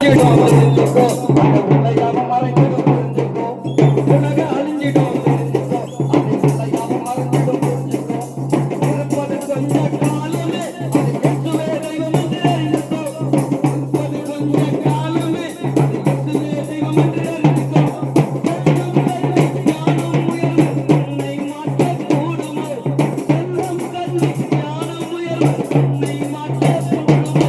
அழிஞ்சிடும் தெரிஞ்சுக்கோ அந்த உலகம் மறைஞ்சிடும் புரிஞ்சுக்கோ உலகம் அழிஞ்சிடும் தெரிஞ்சுக்கோ அது உலகம் மறைஞ்சிடும் புரிஞ்சுக்கோ இருப்பது கொஞ்ச காலமே அது எட்டுவே தெய்வம் என்று அறிந்துக்கோ இருப்பது கொஞ்ச காலமே அது எட்டுவே தெய்வம் என்று அறிந்துக்கோ ஞானம் உயர்வு உன்னை மாற்றக் கூடுமோ செல்வம் கல்வி ஞானம் உயர்வு உன்னை மாற்றக் கூடுமோ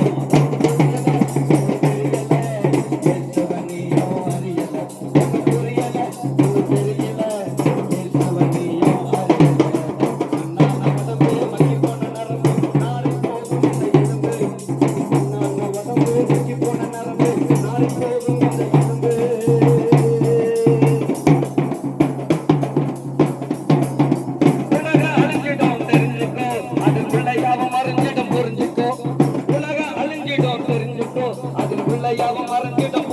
அது பிள்ளையாவும் மறைஞ்சிடும்